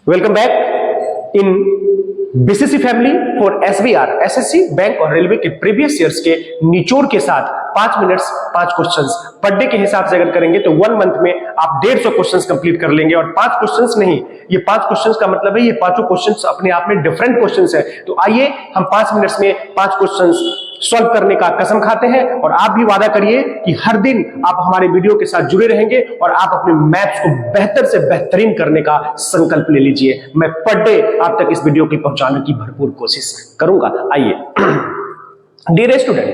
Welcome back in BCC family for SBR, SSC, bank और railway के previous years के निचोड़ के साथ 5 मिनट्स 5 क्वेश्चंस पर डे के हिसाब से अगर करेंगे तो 1 मंथ में आप 150 क्वेश्चंस कंप्लीट कर लेंगे। और 5 क्वेश्चंस नहीं, ये 5 क्वेश्चंस का मतलब है ये पांचों क्वेश्चंस अपने आप में डिफरेंट क्वेश्चंस है। तो आइए हम 5 मिनट्स में 5 क्वेश्चंस सॉल्व करने का कसम खाते हैं और आप भी वादा करिए कि हर दिन आप हमारे वीडियो के साथ जुड़े रहेंगे और आप अपने मैथ्स को बेहतर से बेहतरीन करने का संकल्प ले लीजिए। मैं पर डे आप तक इस वीडियो की पहुंचाने की भरपूर कोशिश करूंगा। आइए डियर स्टूडेंट,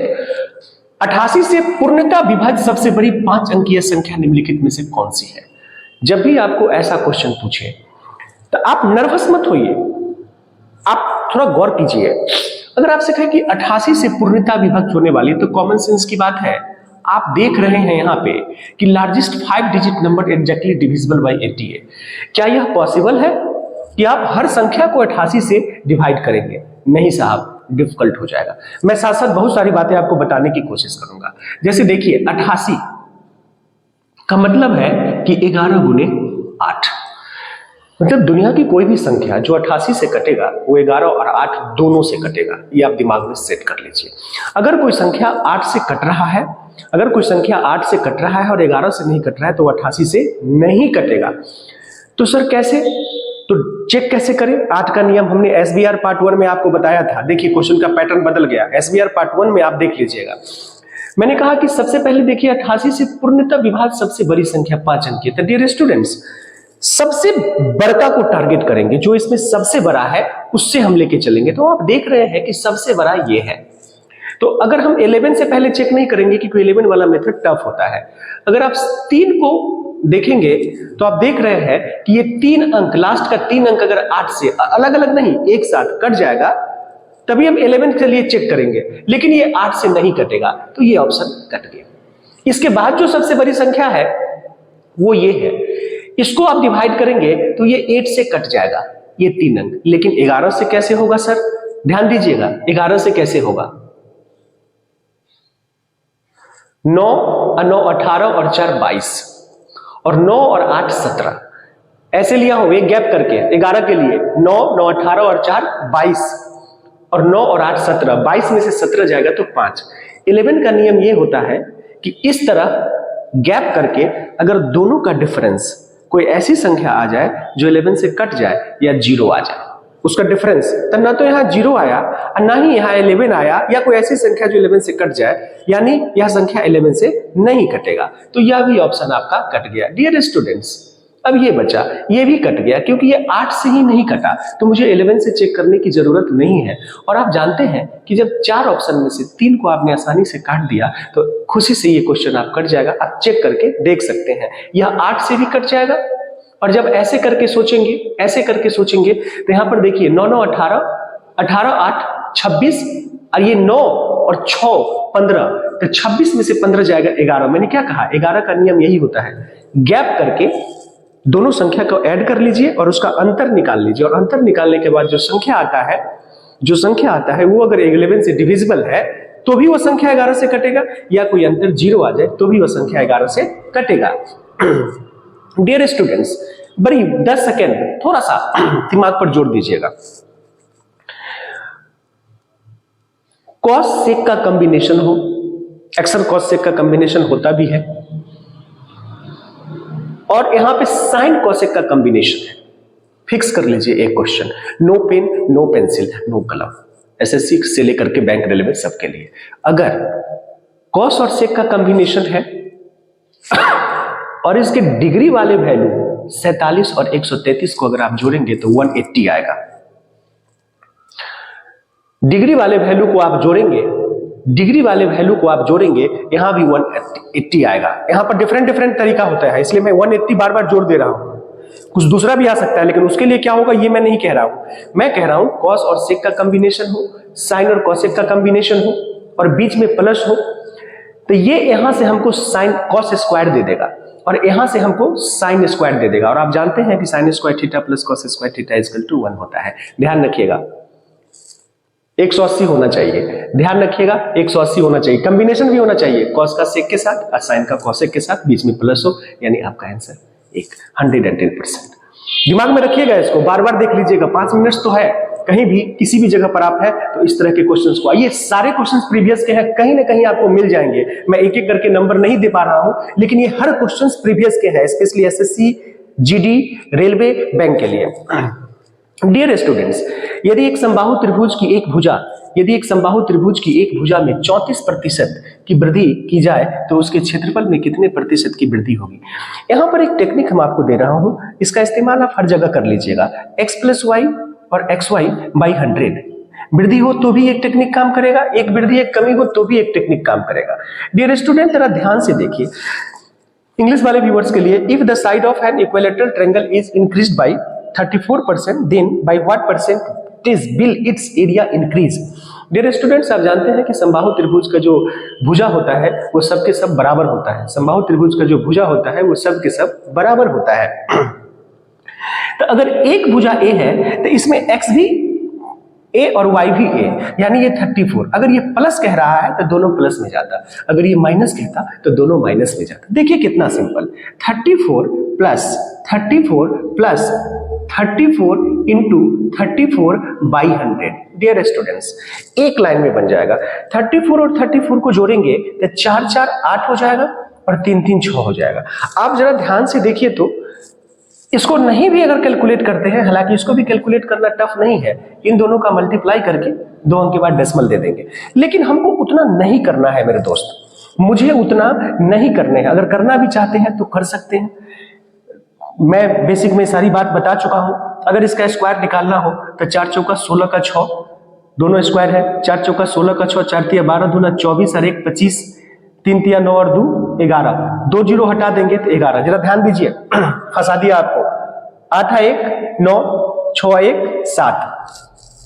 88 से पूर्णतः विभाज्य सबसे बड़ी 5 अंकीय संख्या निम्नलिखित में से कौन सी है? जब भी आपको ऐसा क्वेश्चन पूछे तो आप नर्वस मत होइए, आप थोड़ा गौर कीजिए। अगर आपसे कहे कि 88 से पूर्णतः विभक्त होने वाली, तो कॉमन सेंस की बात है। आप देख रहे हैं यहां पे कि largest 5 digit number exactly divisible by 80 है। क्या यह पॉसिबल है कि आप हर संख्या को 88 से डिवाइड करेंगे? नहीं साहब, डिफिकल्ट हो जाएगा। मैं साथ साथ बहुत सारी बातें आपको बताने की कोशिश करूंगा। जैसे देखिए 88 का मतलब है कि 11 गुने 8, मतलब दुनिया की कोई भी संख्या जो 88 से कटेगा वो 11 और 8 दोनों से कटेगा। ये आप दिमाग में सेट कर लीजिए। अगर कोई संख्या 8 से कट रहा है, अगर कोई संख्या 8 से कट रहा है और 11 से नहीं कट रहा है तो 88 से नहीं कटेगा। तो सर कैसे? तो चेक कैसे करें? 8 का नियम हमने एसबीआर पार्ट 1 में आपको बताया था। देखिए क्वेश्चन का पैटर्न बदल गया। एसबीआर पार्ट 1 में आप देख लीजिएगा। मैंने कहा कि सबसे पहले देखिए 88 से पूर्णतः विभाज्य सबसे बड़ी संख्या 5 अंक है। तो डियर स्टूडेंट्स, सबसे बड़का को टारगेट करेंगे, जो इसमें सबसे बड़ा है उससे हम लेके चलेंगे। तो आप देख रहे हैं कि सबसे बड़ा ये है। तो अगर हम 11 से पहले चेक नहीं करेंगे क्योंकि 11 वाला मेथड टफ होता है। अगर आप 3 को देखेंगे तो आप देख रहे हैं कि ये 3 अंक, लास्ट का 3 अंक अगर 8 से अलग अलग नहीं एक साथ कट जाएगा तभी हम 11 के लिए चेक करेंगे, लेकिन ये 8 से नहीं कटेगा तो ये ऑप्शन कट गया। इसके बाद जो सबसे बड़ी संख्या है वो ये है। इसको आप डिवाइड करेंगे तो ये 8 से कट जाएगा, ये 3 अंक। लेकिन 11 से कैसे होगा सर? ध्यान दीजिएगा, 11 से कैसे होगा? 9 और 9 18 और 4 22 और 9 और 8 17 ऐसे लिया हो एक गैप करके 11 के लिए 9 9 18 और 4 22 और 9 और 8 17, 22 में से 17 जाएगा तो 5। 11 का नियम ये होता है कि इस तरह गैप करके अगर दोनों का डिफरेंस कोई ऐसी संख्या आ जाए जो 11 से कट जाए या 0 आ जाए, उसका डिफरेंस, तब ना तो यहां 0 आया और ना ही यहां 11 आया, या कोई ऐसी संख्या जो 11 से कट जाए, यानी यह संख्या 11 से नहीं कटेगा। तो यह भी ऑप्शन आपका कट गया। डियर स्टूडेंट्स, अब ये बचा, ये भी कट गया क्योंकि ये 8 से ही नहीं कटा, तो मुझे 11 से चेक करने की जरूरत नहीं है। और आप जानते हैं कि जब 4 ऑप्शन में से 3 को आपने आसानी से काट दिया तो खुशी से ये क्वेश्चन आप कट जाएगा। आप चेक करके देख सकते हैं, यह 8 से भी कट जाएगा। और जब ऐसे करके सोचेंगे तो यहां पर देखिए 9 9 18 18 8 26 और ये 9 और 6 15, तो 26 में से 15 जाएगा 11। मैंने क्या कहा? 11 का नियम यही होता है, गैप करके दोनों संख्या को ऐड कर लीजिए और उसका अंतर निकाल लीजिए। और अंतर निकालने के बाद जो संख्या आता है वो अगर 11 से डिविजिबल है तो भी वो संख्या 11 से कटेगा, या कोई अंतर 0 आ जाए तो भी वो संख्या 11 से कटेगा। डियर स्टूडेंट्स, बड़ी 10 सेकेंड थोड़ा सा दिमाग पर जोर दीजिएगा। कॉस सेक का कॉम्बिनेशन हो, अक्सर कॉस सेक का कॉम्बिनेशन होता भी है, और यहां पे साइन कॉसेक का कॉम्बिनेशन है। फिक्स कर लीजिए एक question, no pen no pencil no कलम, एसएससी से लेकर के बैंक रेलवे सबके लिए। अगर कॉस और सेक का कॉम्बिनेशन है और इसके डिग्री वाले वैल्यू 47 और 133 को अगर आप जोड़ेंगे तो 180 आएगा। डिग्री वाले वैल्यू को आप जोड़ेंगे, यहां भी 180 आएगा। यहां पर डिफरेंट तरीका होता है, इसलिए मैं 180 बार बार जोड़ दे रहा हूं। कुछ दूसरा भी आ सकता है, लेकिन उसके लिए क्या होगा ये मैं नहीं कह रहा हूं। मैं कह रहा हूं कॉस और सेक का कॉम्बिनेशन हो, साइन और कॉसेक का कॉम्बिनेशन हो और बीच में प्लस हो, तो ये यहां से हमको साइन कॉस स्क्वायर दे देगा और यहां से हमको साइन स्क्वायर दे देगा। और आप जानते हैं कि sine square theta plus cos square theta equal to 1 होता है। ध्यान रखिएगा 180 होना चाहिए, ध्यान रखिएगा 180 होना चाहिए। कॉम्बिनेशन भी होना चाहिए कॉस का सेक के साथ और साइन का कॉसेक के साथ, बीच में प्लस हो, यानी आपका आंसर 110%। दिमाग में रखिएगा, इसको बार बार देख लीजिएगा, 5 मिनट तो है, कहीं भी किसी भी जगह पर आप है तो इस तरह के क्वेश्चंस को, ये सारे क्वेश्चंस प्रीवियस के हैं, कहीं ना कहीं आपको मिल जाएंगे। मैं एक एक करके नंबर नहीं दे पा रहा हूं, लेकिन ये हर क्वेश्चंस प्रीवियस के हैं, specially SSC, GD, railway, bank के लिए। डियर स्टूडेंट्स, यदि एक समबाहु त्रिभुज की एक भुजा में 34% की वृद्धि की जाए तो उसके क्षेत्रफल में कितने प्रतिशत की वृद्धि होगी। यहां पर एक टेक्निक हम आपको दे रहा हूं, इसका इस्तेमाल आप हर जगह कर लीजिएगा। x + y और xy by 100 वृद्धि हो तो भी एक टेक्निक काम करेगा, एक वृद्धि एक कमी हो तो भी एक टेक्निक काम करेगा। डियर स्टूडेंट, जरा ध्यान से देखिए, इंग्लिश वाले व्यूअर्स के लिए, if the side of an equilateral triangle is increased by 34%, then by what percentage will its area increase. Dear students, आप जानते हैं कि समबाहु त्रिभुज का जो भुजा होता है वो सब के सब बराबर होता है। समबाहु त्रिभुज का जो भुजा होता है वो सब के सब बराबर होता है। तो अगर एक भुजा ए है तो इसमें x भी a और y भी a, यानी ये 34। अगर ये प्लस कह रहा है तो दोनों प्लस में जाता, अगर ये माइनस कहता तो दोनों माइनस में जाता। देखिए कितना simple, 34 plus 34 into 34 by 100। Dear students, एक लाइन में बन जाएगा। 34 और 34 को जोड़ेंगे तो 4 4 8 हो जाएगा और 3 3 6 हो जाएगा। आप जरा ध्यान से देखिए तो इसको नहीं भी अगर कैलकुलेट करते हैं, हालांकि इसको भी कैलकुलेट करना टफ नहीं है, इन दोनों का मल्टीप्लाई करके 2 अंक के बाद डेसिमल दे देंगे, लेकिन हमको उतना नहीं करना है मेरे दोस्त, मुझे उतना नहीं करने हैं। अगर करना भी चाहते हैं तो कर सकते हैं, मैं बेसिक में सारी बात बता चुका हूं। अगर इसका स्क्वायर निकालना हो तो 4 चौका 16 का 6, दोनों स्क्वायर है, 4 चौका 16 का 6, 4 तिया 12 दूना 24 और 1 25, 3 तिया 9 और 2 11, 2 जीरो हटा देंगे तो 11। जरा ध्यान दीजिए, फंसा दिया आपको। 8 1 9, 6 1 7,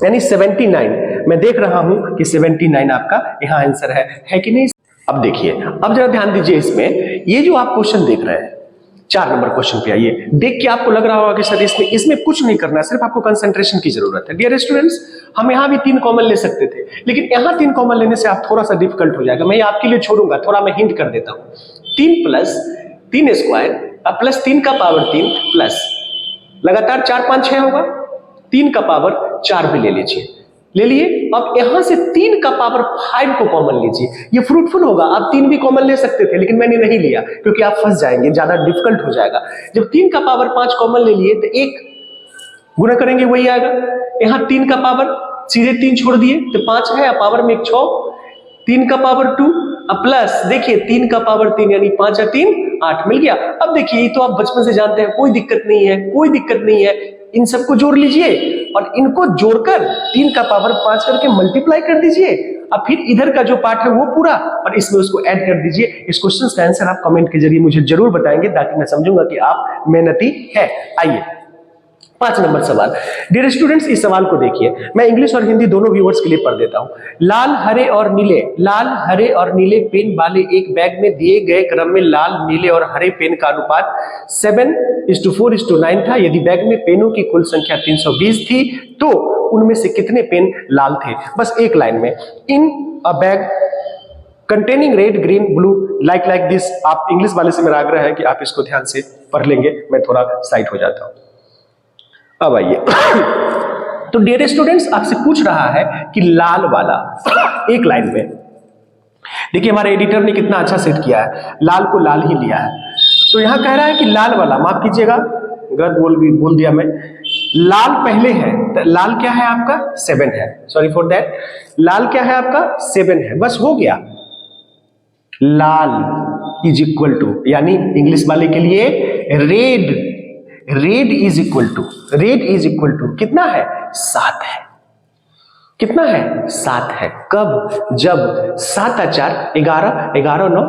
यानी 79। मैं देख रहा हूं कि 79 आपका यहां आंसर है कि नहीं। अब देखिए, अब जरा ध्यान दीजिए, इसमें ये जो आप क्वेश्चन देख रहे हैं, 4 नंबर क्वेश्चन पे आइए। देख के आपको लग रहा होगा कि सर इसमें कुछ नहीं करना है, सिर्फ आपको कंसंट्रेशन की जरूरत है। डियर स्टूडेंट्स, हम यहाँ भी 3 कॉमन ले सकते थे, लेकिन यहाँ 3 कॉमन लेने से आप थोड़ा सा डिफिकल्ट हो जाएगा। मैं आपके लिए छोड़ूंगा, थोड़ा मैं हिंट कर देता हूँ। 3 प्लस 3 स्क्वायर प्लस 3 का पावर 3 प्लस लगातार 4 5 6 होगा, 3 का पावर 4 भी ले लीजिए, ले लिए। अब यहां से 3 का पावर 5 को कॉमन लीजिए, ये फ्रूटफुल होगा। आप 3 भी कॉमन ले सकते थे, लेकिन मैंने नहीं लिया क्योंकि आप फंस जाएंगे, ज्यादा डिफिकल्ट हो जाएगा। जब 3 का पावर 5 कॉमन ले लिए तो 1 गुना करेंगे वही आएगा। यहां 3 का पावर सीधे 3 छोड़ दिए तो 5 है, पावर में 1 6, 3 का पावर 2 प्लस देखिए 3 का पावर 3 यानी 5 और 3 8 मिल गया। अब देखिए, ये तो आप बचपन से जानते हैं, कोई दिक्कत नहीं है, कोई दिक्कत नहीं है। इन सबको जोड़ लीजिए और इनको जोड़कर 3 का पावर 5 करके मल्टीप्लाई कर दीजिए। अब फिर इधर का जो पार्ट है वो पूरा और इसमें उसको ऐड कर दीजिए। इस क्वेश्चन का आंसर आप कमेंट के जरिए मुझे जरूर बताएंगे, ताकि मैं समझूंगा कि आप मेहनती है। आइए 5 नंबर सवाल। डियर स्टूडेंट्स, इस सवाल को देखिए, मैं इंग्लिश और हिंदी दोनों व्यूअर्स के लिए पढ़ देता हूं। लाल हरे और नीले पेन वाले एक बैग में दिए गए क्रम में लाल नीले और हरे पेन का अनुपात 7:4:9 था। यदि बैग में पेनों की कुल संख्या 320 थी तो उनमें से कितने पेन लाल थे। बस एक लाइन में, in a bag containing red green blue like this. आप इंग्लिश वाले से मेरा आग्रह है कि आप इसको ध्यान से पढ़ लेंगे, मैं थोड़ा साइड हो जाता हूं। अब आइए तो डियर स्टूडेंट्स, आपसे पूछ रहा है कि लाल वाला, एक लाइन में देखिए हमारे एडिटर ने कितना अच्छा सेट किया है, लाल को लाल ही लिया है। तो यहां कह रहा है कि लाल वाला, माफ कीजिएगा गलत बोल दिया मैं, लाल पहले है तो लाल क्या है आपका 7 है, सॉरी फॉर दैट, लाल क्या है आपका 7 है, बस हो गया। लाल इज इक्वल टू, यानी इंग्लिश वाले के लिए रेड इज इक्वल टू कितना है 7 है, कितना है 7 है। कब? जब 7 और 4 11, 11 9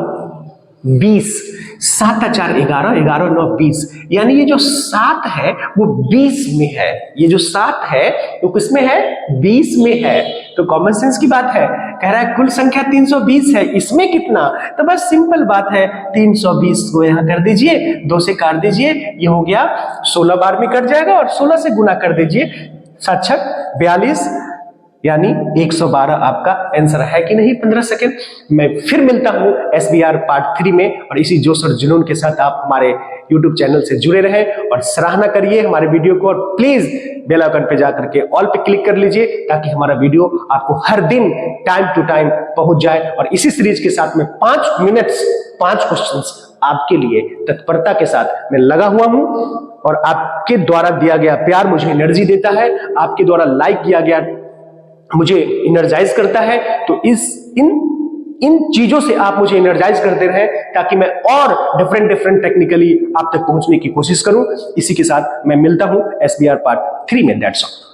20, 7 और 4 11, 11 9 20, यानी ये जो 7 है वो 20 में है। ये जो 7 है वो किसमें है 20 में है। तो कॉमन सेंस की बात है, कह रहा है कुल संख्या 320 है, इसमें कितना, तो बस सिंपल बात है 320 को यहां कर दीजिए, 2 से काट दीजिए, ये हो गया 16 बार में कट जाएगा और 16 से गुना कर दीजिए, 7 42, यानी 112 आपका आंसर है कि नहीं 15 सेकेंड। मैं फिर मिलता हूं SBR पार्ट 3 में, और इसी जोश और जुनून के साथ आप हमारे YouTube चैनल से जुड़े रहें और सराहना करिए हमारे वीडियो को, और प्लीज बेल आइकन पे जाकर के ऑल पे क्लिक कर लीजिए ताकि हमारा वीडियो आपको हर दिन टाइम टू टाइम पहुंच जाए। और इसी सीरीज के साथ में 5 मिनट्स 5 क्वेश्चंस आपके लिए तत्परता के साथ मैं लगा हुआ हूं, और आपके द्वारा दिया गया प्यार मुझे एनर्जी देता है, आपके द्वारा लाइक किया गया मुझे एनर्जाइज करता है। तो इन चीजों से आप मुझे एनर्जाइज करते रहे ताकि मैं और डिफरेंट टेक्निकली आप तक पहुंचने की कोशिश करूं। इसी के साथ मैं मिलता हूं SBR पार्ट 3 में। That's all.